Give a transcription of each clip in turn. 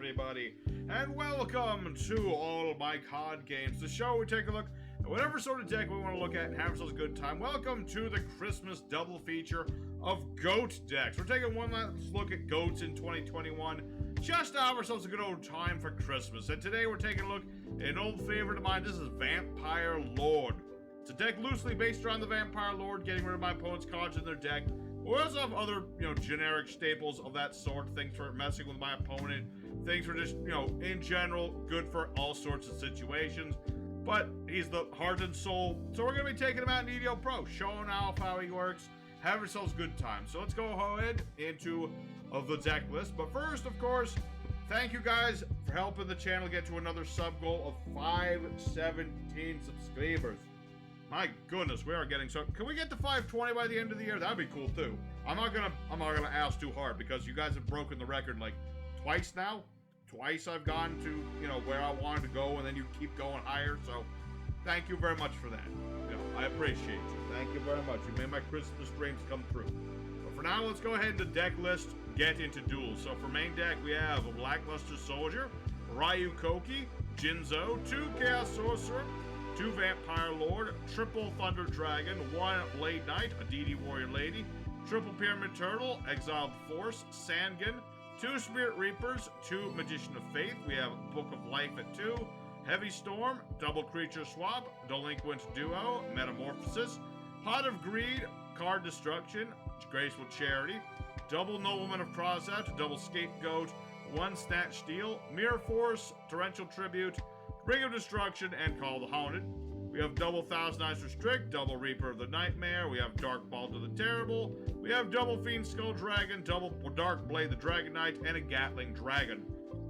everybody, and welcome to All My COD Games, the show where we take a look at whatever sort of deck we want to look at and have ourselves a good time. Welcome to the Christmas double feature of GOAT decks. We're taking one last look at GOATs in 2021, just to have ourselves a good old time for Christmas. And today we're taking a look at an old favorite of mine. This is Vampirelord. It's a deck loosely based around the Vampirelord, getting rid of my opponent's cards in their deck. We also have other, generic staples of that sort, things for messing with my opponent, things for just, in general, good for all sorts of situations. But he's the heart and soul, so we're going to be taking him out in Yugioh Pro, showing off how he works, have ourselves a good time. So let's go ahead into the deck list. But first, of course, thank you guys for helping the channel get to another sub goal of 517 subscribers. My goodness, we are getting so. Can we get to 520 by the end of the year? That'd be cool too. I'm not gonna ask too hard because you guys have broken the record like twice now. Twice I've gone to where I wanted to go, and then you keep going higher. So thank you very much for that. I appreciate you. Thank you very much. You made my Christmas dreams come true. But for now, let's go ahead to deck list. Get into duels. So for main deck, we have a Lackluster Soldier, Ryukoki, Jinzo, 2 Chaos Sorcerer, 2 Vampirelord, triple Thunder Dragon, 1 Blade Knight, a DD Warrior Lady, triple Pyramid Turtle, Exiled Force, Sandgan, 2 Spirit Reapers, 2 Magician of Faith. We have Book of Life at 2, Heavy Storm, double Creature Swap, Delinquent Duo, Metamorphosis, Pot of Greed, Card Destruction, Graceful Charity, double Nobleman of Crossout, double Scapegoat, 1 Snatch Steal, Mirror Force, Torrential Tribute, Ring of Destruction, and Call the Haunted. We have double Thousand Eyes Restrict, double Reaper of the Nightmare, we have Dark Ball to the Terrible, we have double Fiend Skull Dragon, double Dark Blade the Dragon Knight, and a Gatling Dragon,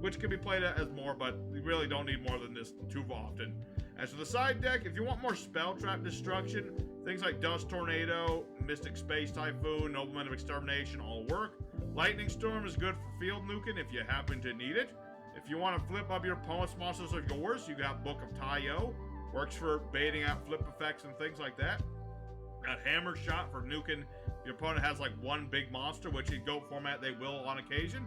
which can be played as more, but we really don't need more than this too often. As for the side deck, if you want more Spell Trap Destruction, things like Dust Tornado, Mystic Space Typhoon, Nobleman of Extermination all work. Lightning Storm is good for field nuking if you happen to need it. If you want to flip up your opponent's monsters of yours, you got Book of Tayo. Works for baiting out flip effects and things like that. Got Hammer Shot for nuking. Your opponent has like one big monster, which in GOAT format they will on occasion.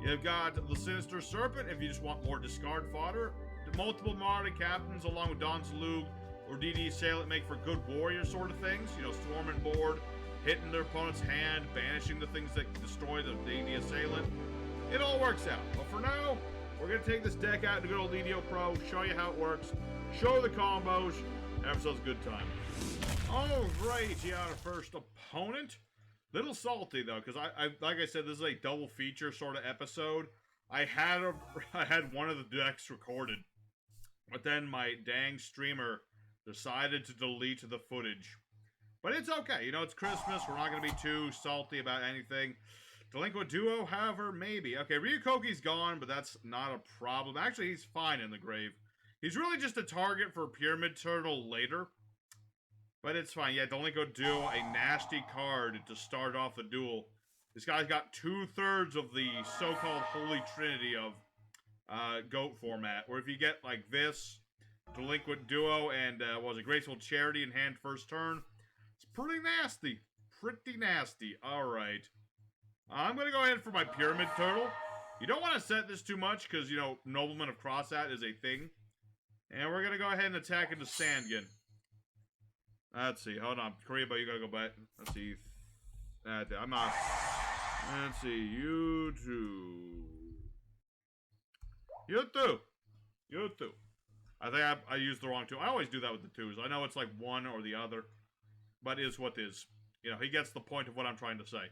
You've got the Sinister Serpent if you just want more discard fodder. The multiple Marauder Captains along with Don Salug or DD Assailant make for good warrior sort of things. Swarming board, hitting their opponent's hand, banishing the things that destroy the DD Assailant. It all works out. But for now, we're going to take this deck out to good old Yugioh Pro, show you how it works, show the combos, have ourselves a good time. Alright, you got our first opponent. Little salty, though, because I like I said, this is a double feature sort of episode. I had one of the decks recorded, but then my dang streamer decided to delete the footage. But it's okay, it's Christmas, we're not going to be too salty about anything. Delinquent Duo, however, maybe. Okay, Ryukoki's gone, but that's not a problem. Actually, he's fine in the grave. He's really just a target for Pyramid Turtle later. But it's fine. Yeah, Delinquent Duo, a nasty card to start off the duel. This guy's got 2/3 of the so-called Holy Trinity of GOAT format. Where if you get like this, Delinquent Duo and, Graceful Charity in hand first turn, it's pretty nasty. Pretty nasty. Alright. I'm going to go ahead for my Pyramid Turtle. You don't want to set this too much because, Nobleman of Crossout is a thing. And we're going to go ahead and attack into Sandgan. Let's see. Hold on. Kariba, you got to go back. Let's see. I'm not. Let's see. You two. I think I used the wrong 2. I always do that with the 2s. I know it's like one or the other. But it is what it is. He gets the point of what I'm trying to say.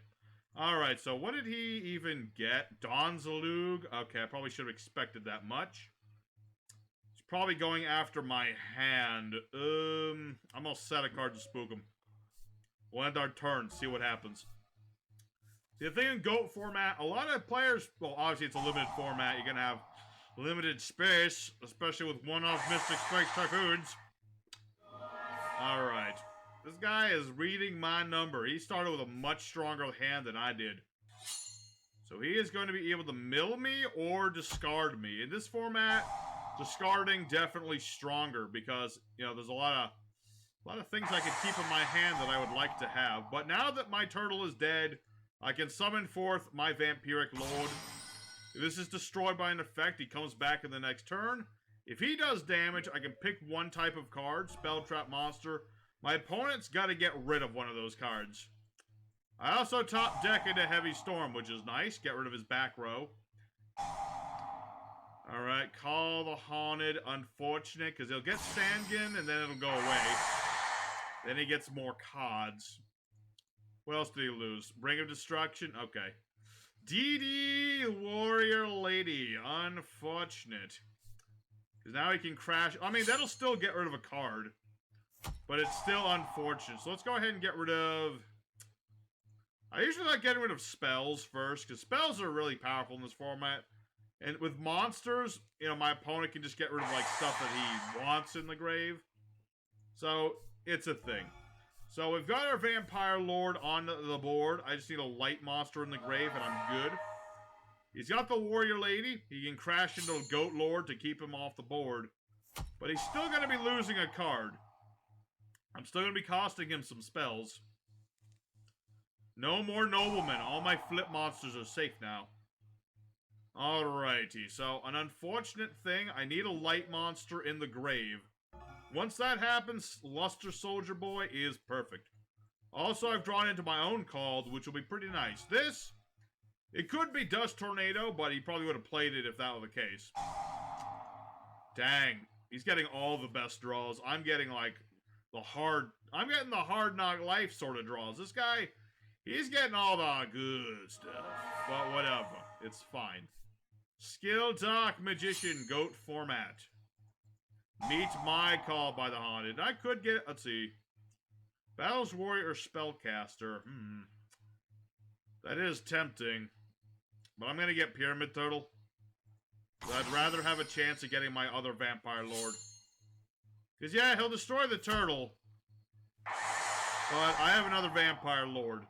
Alright, so what did he even get? Don Zalug. Okay, I probably should have expected that much. He's probably going after my hand. I'm gonna set a card to spook him. We'll end our turn, see what happens. See, the thing in GOAT format, a lot of players, well, obviously it's a limited format. You're gonna have limited space, especially with one-off Mystic Space Typhoons. Alright. This guy is reading my number. He started with a much stronger hand than I did. So he is going to be able to mill me or discard me. In this format, discarding definitely stronger because, there's a lot of things I can keep in my hand that I would like to have. But now that my turtle is dead, I can summon forth my Vampirelord. If this is destroyed by an effect, he comes back in the next turn. If he does damage, I can pick one type of card, spell trap monster. My opponent's got to get rid of one of those cards. I also top deck into Heavy Storm, which is nice. Get rid of his back row. Alright, Call the Haunted. Unfortunate, because he'll get Sandkin, and then it'll go away. Then he gets more cards. What else did he lose? Ring of Destruction? Okay. DD Warrior Lady. Unfortunate. Because now he can crash. I mean, that'll still get rid of a card. But it's still unfortunate. So let's go ahead and get rid of... I usually like getting rid of spells first, because spells are really powerful in this format. And with monsters, you know, my opponent can just get rid of, like, stuff that he wants in the grave. So, it's a thing. So, we've got our Vampirelord on the board. I just need a light monster in the grave, and I'm good. He's got the Warrior Lady. He can crash into a Goatlord to keep him off the board. But he's still going to be losing a card. I'm still going to be costing him some spells. No more Noblemen. All my flip monsters are safe now. Alrighty, so an unfortunate thing, I need a light monster in the grave. Once that happens, Luster Soldier Boy is perfect. Also, I've drawn into my own called, which will be pretty nice. This, it could be Dust Tornado, but he probably would have played it if that were the case. Dang, he's getting all the best draws. I'm getting, like, I'm getting the hard knock life sort of draws. This guy... He's getting all the good stuff, but whatever. It's fine. Skill Dark Magician, GoatFormat. Meet my call by the Haunted. I could get, let's see. Battles Warrior Spellcaster. That is tempting. But I'm going to get Pyramid Turtle. I'd rather have a chance of getting my other Vampirelord. Because, yeah, he'll destroy the turtle. But I have another Vampirelord.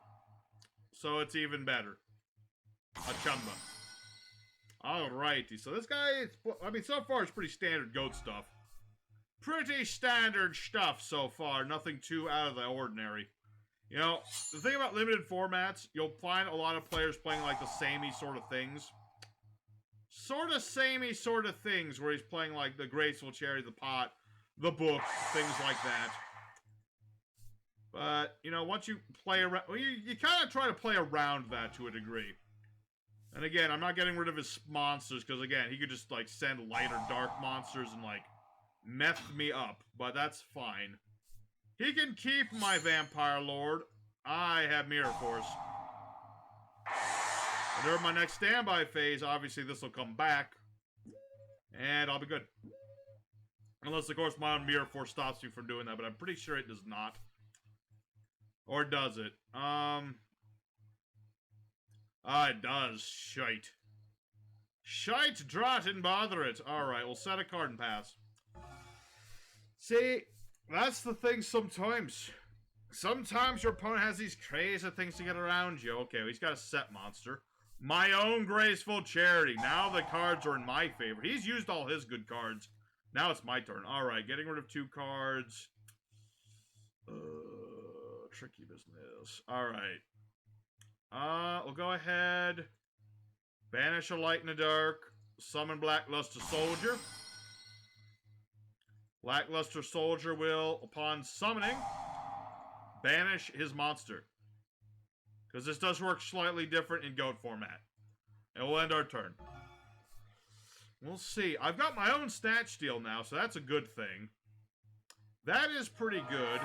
So it's even better. A chumba. Alrighty, so this guy, I mean, so far it's pretty standard goat stuff. Pretty standard stuff so far, nothing too out of the ordinary. You know, the thing about limited formats, you'll find a lot of players playing like the samey sort of things. Sort of samey sort of things, where he's playing like the Graceful Cherry, the Pot, the Book, things like that. But, you know, once you play around... Well, you kind of try to play around that to a degree. And again, I'm not getting rid of his monsters, because again, he could just, like, send light or dark monsters and, like, meth me up. But that's fine. He can keep my Vampirelord. I have Mirror Force. And during my next standby phase, obviously this will come back. And I'll be good. Unless, of course, my own Mirror Force stops me from doing that, but I'm pretty sure it does not. Or does it? It does. Shite. Shite, drat, and bother it. Alright, we'll set a card and pass. See, that's the thing sometimes. Sometimes your opponent has these crazy things to get around you. Okay, well, he's got a set monster. My own Graceful Charity. Now the cards are in my favor. He's used all his good cards. Now it's my turn. Alright, getting rid of 2 cards. Tricky business. Alright. We'll go ahead. Banish a Light in the Dark. Summon Blackluster Soldier. Blackluster Soldier will, upon summoning, banish his monster. Because this does work slightly different in GoatFormat. And we'll end our turn. We'll see. I've got my own Snatch Steal now, so that's a good thing. That is pretty good.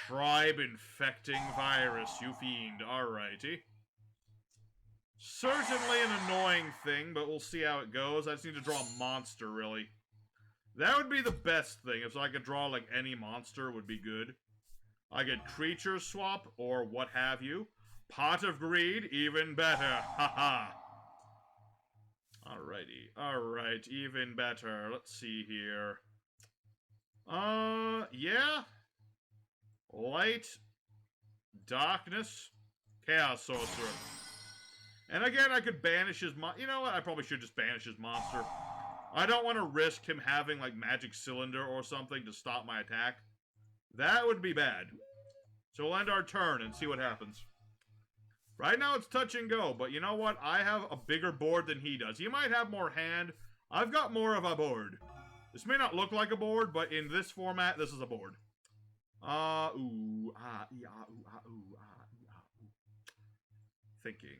Tribe-infecting virus, you fiend. Alrighty. Certainly an annoying thing, but we'll see how it goes. I just need to draw a monster, really. That would be the best thing. If I could draw, like, any monster, would be good. I get creature swap, or what have you. Pot of Greed, even better. Haha. Alrighty. Alright, even better. Let's see here. Yeah. Light, Darkness, Chaos Sorcerer. And again, I could banish his you know what? I probably should just banish his monster. I don't want to risk him having, like, Magic Cylinder or something to stop my attack. That would be bad. So we'll end our turn and see what happens. Right now it's touch and go, but you know what? I have a bigger board than he does. He might have more hand. I've got more of a board. This may not look like a board, but in this format, this is a board. Thinking.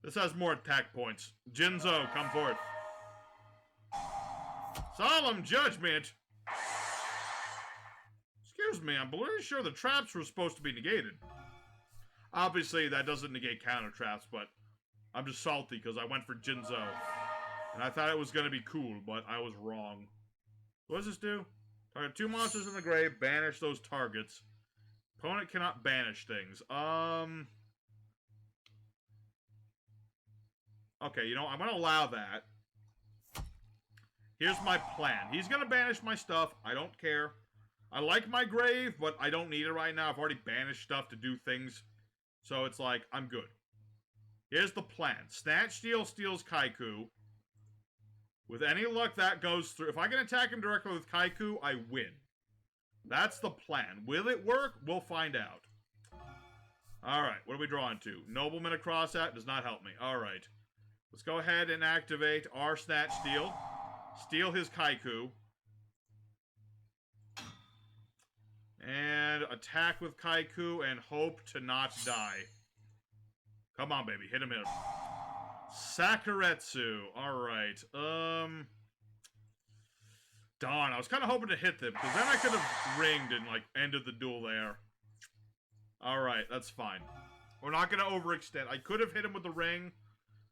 This has more attack points. Jinzo, come forth. Solemn judgment. Excuse me, I'm pretty sure the traps were supposed to be negated. Obviously, that doesn't negate counter traps, but I'm just salty because I went for Jinzo. And I thought it was going to be cool, but I was wrong. What does this do? Target 2 monsters in the grave, banish those targets. Opponent cannot banish things. Okay, you know, I'm going to allow that. Here's my plan. He's going to banish my stuff. I don't care. I like my grave, but I don't need it right now. I've already banished stuff to do things. So it's like, I'm good. Here's the plan. Snatch Steal steals Kaiku. With any luck, that goes through. If I can attack him directly with Kaiku, I win. That's the plan. Will it work? We'll find out. Alright, what are we drawing to? Nobleman across that does not help me. Alright. Let's go ahead and activate our Snatch Steal. Steal his Kaiku. And attack with Kaiku and hope to not die. Come on, baby. Hit him, hit him. Sakuretsu. Alright. Darn, I was kind of hoping to hit them, because then I could have ringed and, like, ended the duel there. Alright, that's fine. We're not going to overextend. I could have hit him with the ring.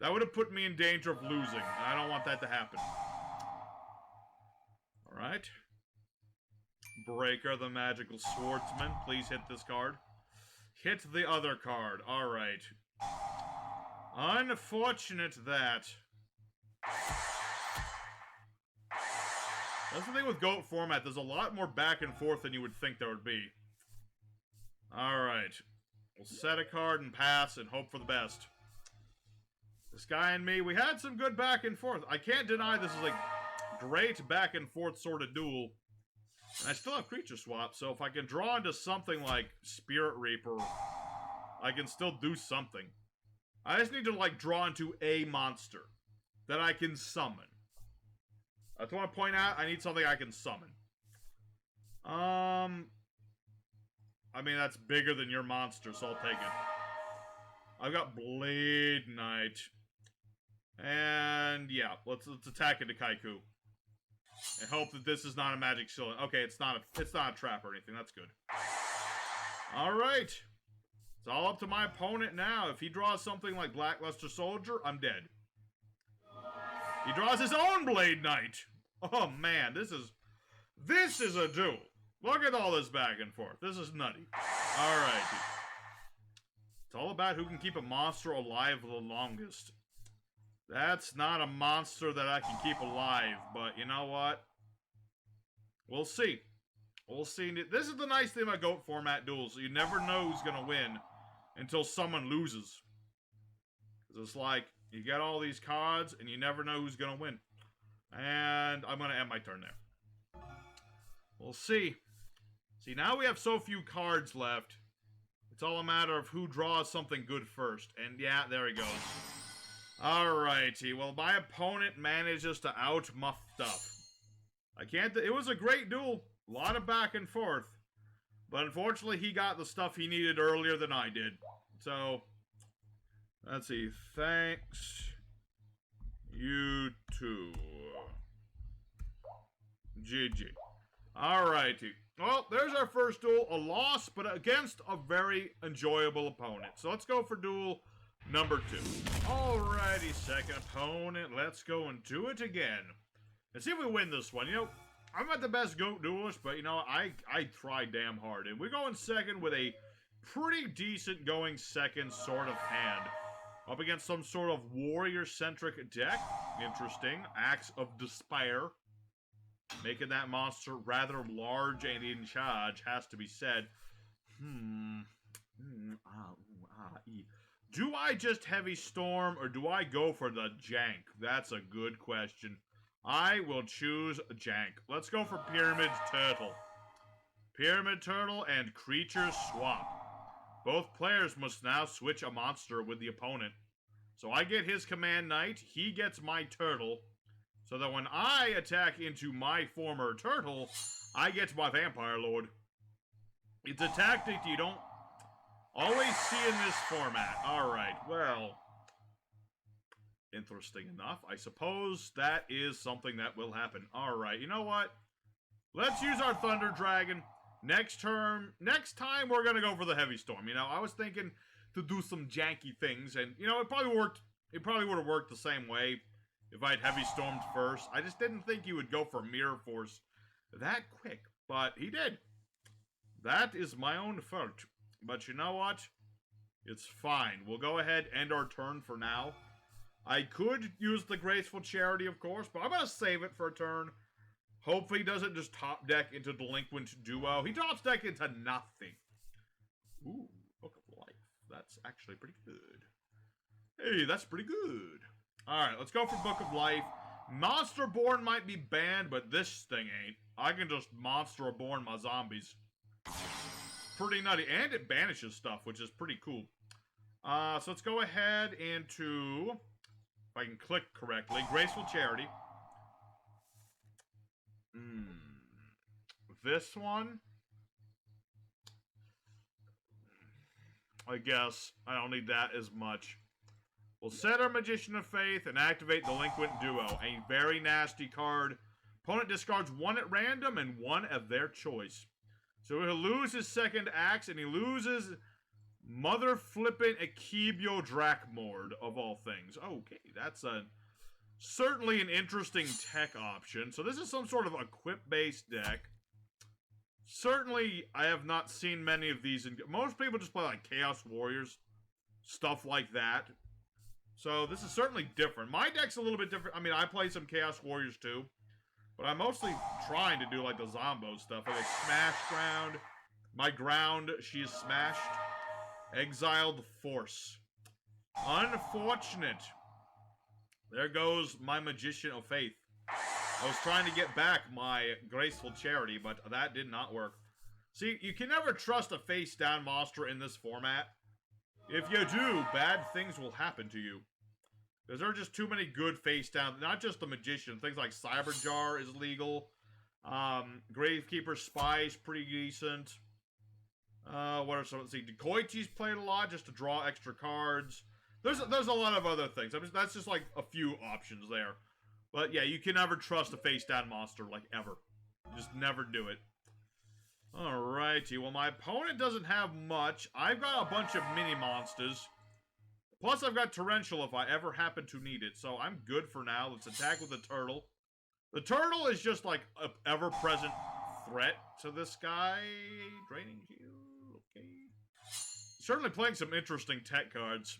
That would have put me in danger of losing, and I don't want that to happen. Alright. Breaker, the Magical Swordsman. Please hit this card. Hit the other card. Alright. Unfortunate that. That's the thing with GoatFormat. There's a lot more back and forth than you would think there would be. Alright. We'll set a card and pass and hope for the best. This guy and me, we had some good back and forth. I can't deny this is a great back and forth sort of duel. And I still have creature swap, so if I can draw into something like Spirit Reaper, I can still do something. I just need to, like, draw into a monster that I can summon. I just want to point out, I need something I can summon. I mean, that's bigger than your monster, so I'll take it. I've got Blade Knight. And, yeah, let's attack into Kaiku. And hope that this is not a magic shield. Okay, it's not a trap or anything. That's good. Alright. It's all up to my opponent now. If he draws something like Blackluster Soldier, I'm dead. He draws his own Blade Knight. Oh, man. This is a duel. Look at all this back and forth. This is nutty. Alright. It's all about who can keep a monster alive the longest. That's not a monster that I can keep alive, but you know what? We'll see. We'll see. This is the nice thing about GoatFormat duels. You never know who's going to win until someone loses. Because it's like, you get all these cards, and you never know who's going to win. And I'm going to end my turn there. We'll see. See, now we have so few cards left. It's all a matter of who draws something good first. And yeah, there he goes. Alrighty, well, my opponent manages to out-muff stuff. It was a great duel. A lot of back and forth. But unfortunately, he got the stuff he needed earlier than I did. So, let's see. Thanks. You too. GG. Alrighty. Well, there's our first duel. A loss, but against a very enjoyable opponent. So let's go for duel number 2. Alrighty, second opponent. Let's go and do it again. And see if we win this one. You know, I'm not the best GOAT duelist, but you know, I try damn hard. And we're going second with a pretty decent going second sort of hand. Up against some sort of warrior-centric deck. Interesting. Axe of Despair. Making that monster rather large and in charge, has to be said. Do I just Heavy Storm, or do I go for the Jank? That's a good question. I will choose Jank. Let's go for Pyramid Turtle. Pyramid Turtle and Creature Swap. Both players must now switch a monster with the opponent. So I get his command knight, he gets my turtle, so that when I attack into my former turtle, I get my Vampirelord. It's a tactic you don't always see in this format. Alright, well, interesting enough. I suppose that is something that will happen. Alright, you know what? Let's use our Thunder Dragon. Next time we're gonna go for the Heavy Storm. You know, I was thinking to do some janky things, and you know, it probably would have worked the same way if I'd Heavy Stormed first. I just didn't think he would go for Mirror Force that quick, but he did. That is my own fault. But you know what? It's fine. We'll go ahead and end our turn for now. I could use the Graceful Charity, of course, but I'm gonna save it for a turn. Hopefully he doesn't just top deck into Delinquent Duo. He tops deck into nothing. Ooh, Book of Life. That's actually pretty good. Hey, that's pretty good. Alright, let's go for Book of Life. Monster Born might be banned, but this thing ain't. I can just Monster Born my zombies. Pretty nutty. And it banishes stuff, which is pretty cool. So let's go ahead into, if I can click correctly, Graceful Charity. This one, I guess I don't need that as much. We'll set our Magician of Faith and activate Delinquent Duo, a very nasty card. Opponent discards one at random and one of their choice. So he'll lose his second axe, and he loses Mother Flippin' Yugioh Drakmord, of all things. Okay, that's certainly an interesting tech option. So this is some sort of equip-based deck. Certainly, I have not seen many of these. Most people just play like Chaos Warriors, stuff like that. So this is certainly different. My deck's a little bit different. I mean, I play some Chaos Warriors too, but I'm mostly trying to do like the Zombo stuff. Like Smash Ground. My ground, she is smashed. Exiled Force. Unfortunate. There goes my Magician of Faith. I was trying to get back my Graceful Charity, but that did not work. See, you can never trust a face-down monster in this format. If you do, bad things will happen to you. Because there are just too many good face-down, not just the Magician. Things like Cyberjar is legal. Gravekeeper Spy is pretty decent. What are some? Let's see, Decoity's played a lot just to draw extra cards. There's a lot of other things. That's just like a few options there. But yeah, you can never trust a face-down monster, like, ever. Just never do it. Alrighty, well, my opponent doesn't have much. I've got a bunch of mini-monsters. Plus, I've got Torrential if I ever happen to need it. So I'm good for now. Let's attack with the Turtle. The Turtle is just, like, an ever-present threat to this guy. Draining Shield, okay. Certainly playing some interesting tech cards.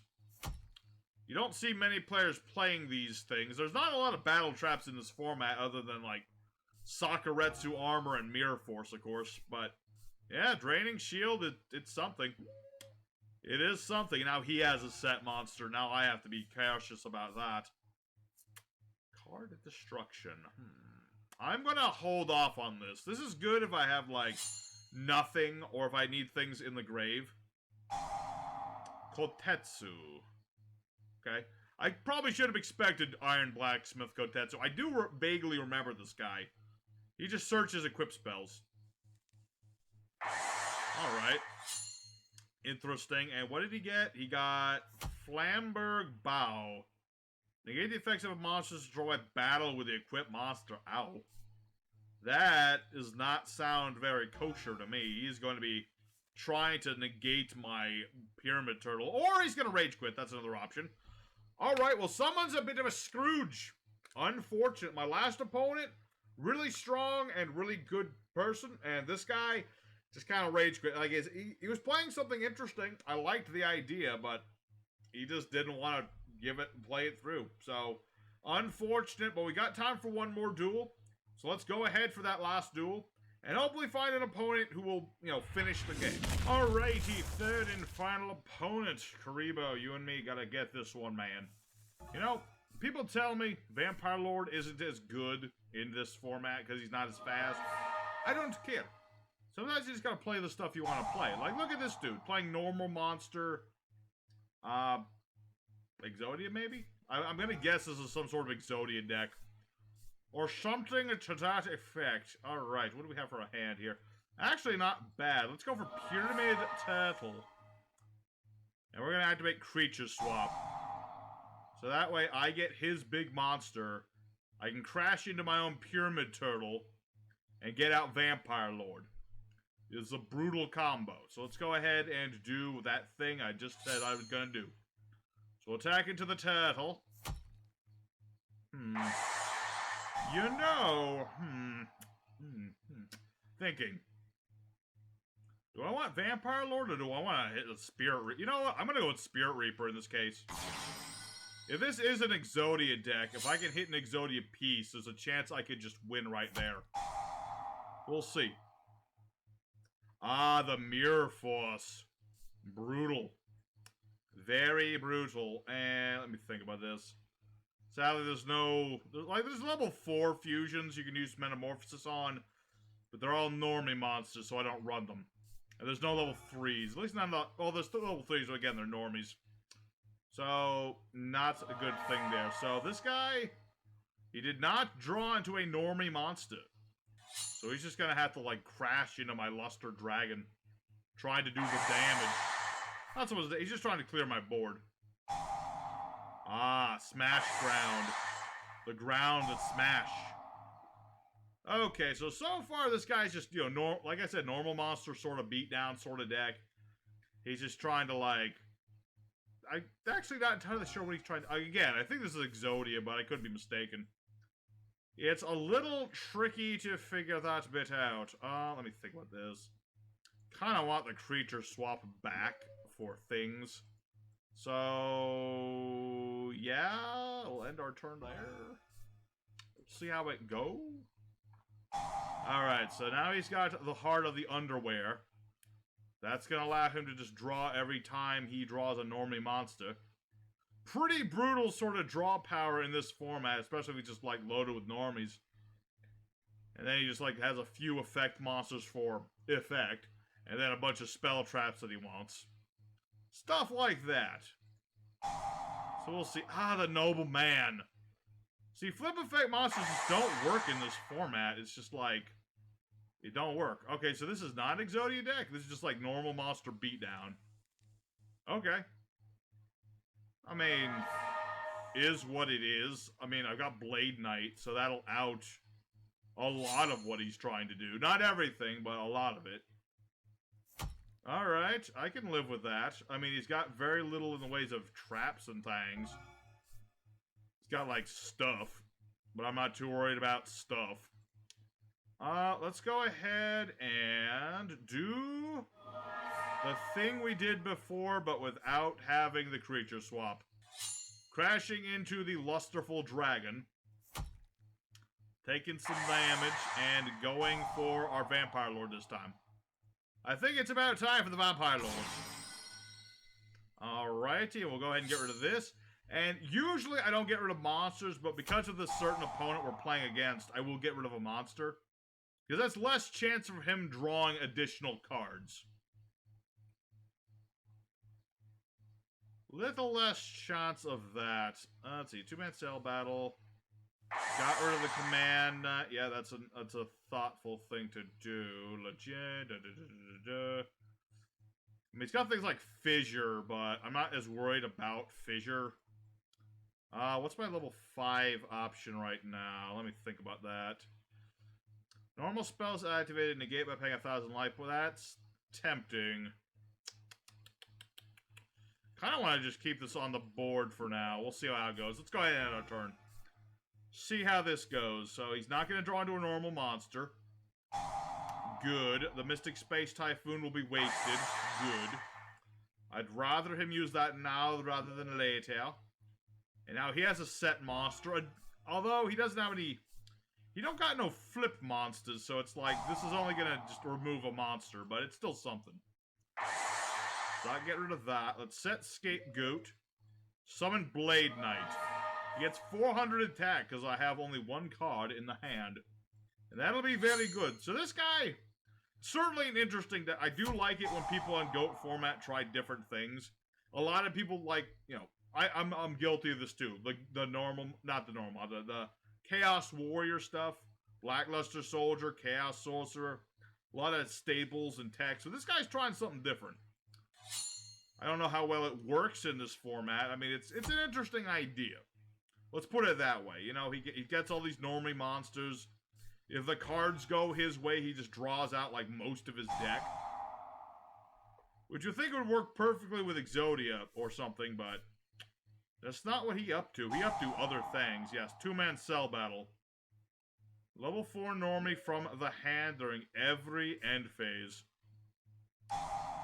You don't see many players playing these things. There's not a lot of battle traps in this format other than, like, Sakuretsu Armor and Mirror Force, of course. But, yeah, Draining Shield, it's something. It is something. Now he has a set monster. Now I have to be cautious about that. Card of Destruction. I'm going to hold off on this. This is good if I have, like, nothing or if I need things in the grave. Kotetsu. Okay. I probably should have expected Iron Blacksmith Kotetsu. I do vaguely remember this guy. He just searches equip spells. Alright. Interesting. And what did he get? He got Flamberg Bow. Negate the effects of a monster's destroy battle with the equipped monster. Ow. That does not sound very kosher to me. He's going to be trying to negate my Pyramid Turtle. Or he's going to rage quit. That's another option. Alright, well, someone's a bit of a Scrooge. Unfortunate. My last opponent, really strong and really good person. And this guy just kind of rage quit. Like, he was playing something interesting. I liked the idea, but he just didn't want to give it and play it through. So, unfortunate, but we got time for one more duel. So let's go ahead for that last duel. And hopefully find an opponent who will, you know, finish the game. Alrighty, third and final opponent. Karibo, you and me gotta get this one, man. You know, people tell me Vampirelord isn't as good in this format because he's not as fast. I don't care. Sometimes you just gotta play the stuff you want to play. Like, look at this dude, playing normal monster. Exodia, maybe? I'm gonna guess this is some sort of Exodia deck. Or something to that effect. Alright, what do we have for a hand here? Actually, not bad. Let's go for Pyramid Turtle. And we're gonna activate Creature Swap. So that way I get his big monster. I can crash into my own Pyramid Turtle and get out Vampirelord. It's a brutal combo. So let's go ahead and do that thing I just said I was gonna do. So attack into the turtle. You know, thinking. Do I want Vampirelord or do I want to hit the Spirit Reaper? You know what? I'm going to go with Spirit Reaper in this case. If this is an Exodia deck, if I can hit an Exodia piece, there's a chance I could just win right there. We'll see. Ah, the Mirror Force. Brutal. Very brutal. And let me think about this. Sadly, there's no... There's level 4 fusions you can use Metamorphosis on, but they're all normie monsters, so I don't run them. And there's no level 3s. At least not... Well, there's still level 3s, but again, they're normies. So, not a good thing there. So, this guy, he did not draw into a normie monster. So he's just gonna have to, like, crash into my Luster Dragon, trying to do the damage. Not supposed to... He's just trying to clear my board. Ah, Smash Ground. The ground that smash. Okay, so far this guy's just, you know, like I said, normal monster sort of beatdown sort of deck. He's just trying to, like... I'm actually not entirely sure what he's trying to... Again, I think this is Exodia, but I could be mistaken. It's a little tricky to figure that bit out. Let me think about this. Kind of want the creature swap back for things. So, yeah, we'll end our turn there. Let's see how it go. Alright, so now he's got the Heart of the Underwear. That's going to allow him to just draw every time he draws a normie monster. Pretty brutal sort of draw power in this format, especially if he just, like, loaded with normies. And then he just, like, has a few effect monsters for effect, and then a bunch of spell traps that he wants. Stuff like that. So we'll see. Ah, the Noble Man. See, flip effect monsters just don't work in this format. It's just like, it don't work. Okay, so this is not an Exodia deck. This is just like normal monster beatdown. Okay. I mean, is what it is. I mean, I've got Blade Knight, so that'll out a lot of what he's trying to do. Not everything, but a lot of it. Alright, I can live with that. I mean, he's got very little in the ways of traps and things. He's got, like, stuff. But I'm not too worried about stuff. Let's go ahead and do the thing we did before, but without having the creature swap. Crashing into the Lusterful Dragon. Taking some damage, and going for our Vampirelord this time. I think it's about time for the Vampirelord. Alrighty, we'll go ahead and get rid of this. And usually I don't get rid of monsters, but because of this certain opponent we're playing against, I will get rid of a monster. Because that's less chance of him drawing additional cards. Little less chance of that. Let's see, 2-man cell battle. Got rid of the command. Yeah, that's a thoughtful thing to do. Legit. I mean, it's got things like Fissure, but I'm not as worried about Fissure. What's my level 5 option right now? Let me think about that. Normal spells activated, negate by paying 1,000 life. Well, that's tempting. Kind of want to just keep this on the board for now. We'll see how it goes. Let's go ahead and end our turn. See how this goes. So he's not going to draw into a normal monster. Good. The Mystic Space Typhoon will be wasted. Good. I'd rather him use that now rather than later. And now he has a set monster. Although he doesn't have any... He don't got no flip monsters, so it's like, this is only going to just remove a monster, but it's still something. So I get rid of that. Let's set Scapegoat. Summon Blade Knight. He gets 400 attack because I have only one card in the hand. And that'll be very good. So this guy, certainly an interesting... I do like it when people on GoatFormat try different things. A lot of people like, you know, I'm guilty of this too. The normal, not the normal, the Chaos Warrior stuff. Lackluster Soldier, Chaos Sorcerer. A lot of staples and text. So this guy's trying something different. I don't know how well it works in this format. I mean, it's an interesting idea. Let's put it that way. You know, he gets all these normie monsters. If the cards go his way, he just draws out, like, most of his deck. Which you think would work perfectly with Exodia or something, but that's not what he up to. He up to other things. Yes, two-man cell battle. Level 4 normie from the hand during every end phase.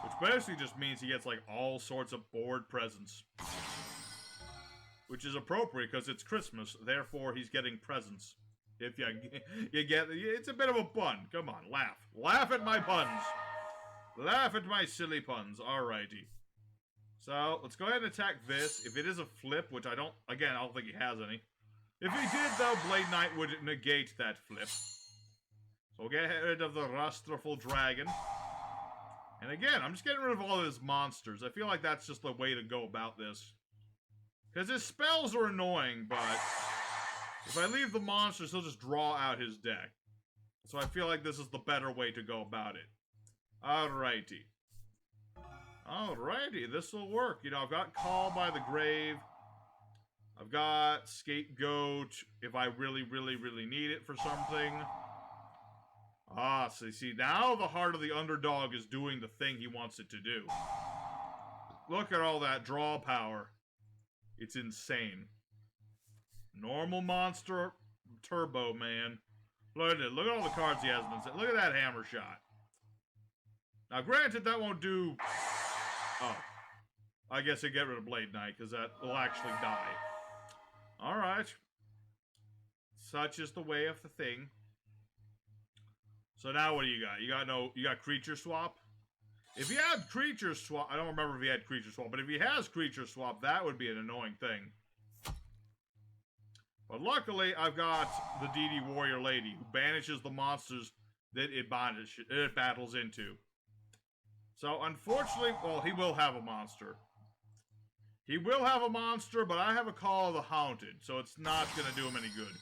Which basically just means he gets, like, all sorts of board presents. Which is appropriate, because it's Christmas, therefore he's getting presents. If you get... It's a bit of a pun. Come on, laugh. Laugh at my puns. Laugh at my silly puns. Alrighty. So, let's go ahead and attack this. If it is a flip, which I don't... Again, I don't think he has any. If he did, though, Blade Knight would negate that flip. So we'll get rid of the Rustful Dragon. And again, I'm just getting rid of all of his monsters. I feel like that's just the way to go about this. Because his spells are annoying, but if I leave the monsters, he'll just draw out his deck. So I feel like this is the better way to go about it. Alrighty. Alrighty, this will work. You know, I've got Call by the Grave. I've got Scapegoat if I really, really, really need it for something. Ah, so see, now the heart of the underdog is doing the thing he wants it to do. Look at all that draw power. It's insane. Normal monster turbo, man. Look at it. Look at all the cards he has been set. Look at that hammer shot. Now, granted, that won't do... Oh. I guess I get rid of Blade Knight, because that will actually die. Alright. Such is the way of the thing. So now what do you got? You got creature swap? If he had creature swap, I don't remember if he had creature swap, but if he has creature swap, that would be an annoying thing. But luckily, I've got the DD Warrior Lady, who banishes the monsters that it battles into. So, unfortunately, well, he will have a monster. He will have a monster, but I have a Call of the Haunted, so it's not going to do him any good.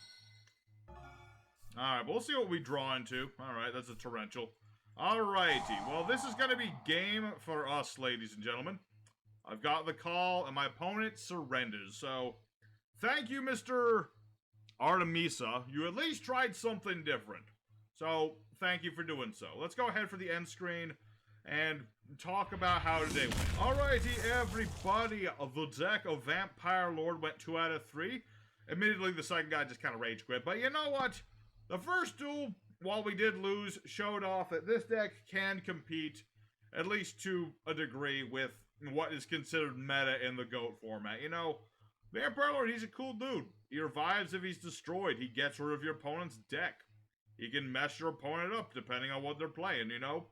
Alright, we'll see what we draw into. Alright, that's a torrential. Alrighty, well, this is going to be game for us, ladies and gentlemen. I've got the call, and my opponent surrenders. So, thank you, Mr. Artemisa. You at least tried something different. So, thank you for doing so. Let's go ahead for the end screen and talk about how today went. Alrighty, everybody. The deck of Vampirelord went 2 out of 3. Admittedly, the second guy just kind of rage quit. But you know what? The first duel, while we did lose, showed off that this deck can compete, at least to a degree, with what is considered meta in the GOAT format. You know, Vampirelord, he's a cool dude. He revives if he's destroyed. He gets rid of your opponent's deck. He can mess your opponent up, depending on what they're playing, you know?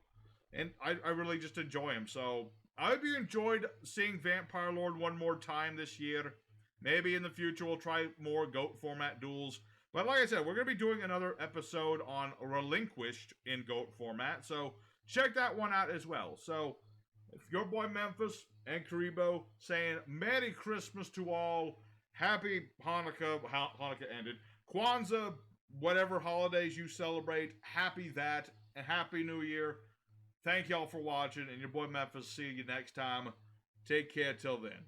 And I really just enjoy him. So, I hope you enjoyed seeing Vampirelord one more time this year. Maybe in the future we'll try more GOAT format duels. But like I said, we're going to be doing another episode on Relinquished in GOAT format, so check that one out as well. So, your boy Memphis and Karibo saying Merry Christmas to all, Happy Hanukkah, Hanukkah ended, Kwanzaa, whatever holidays you celebrate, happy that, and Happy New Year. Thank y'all for watching, and your boy Memphis, see you next time. Take care till then.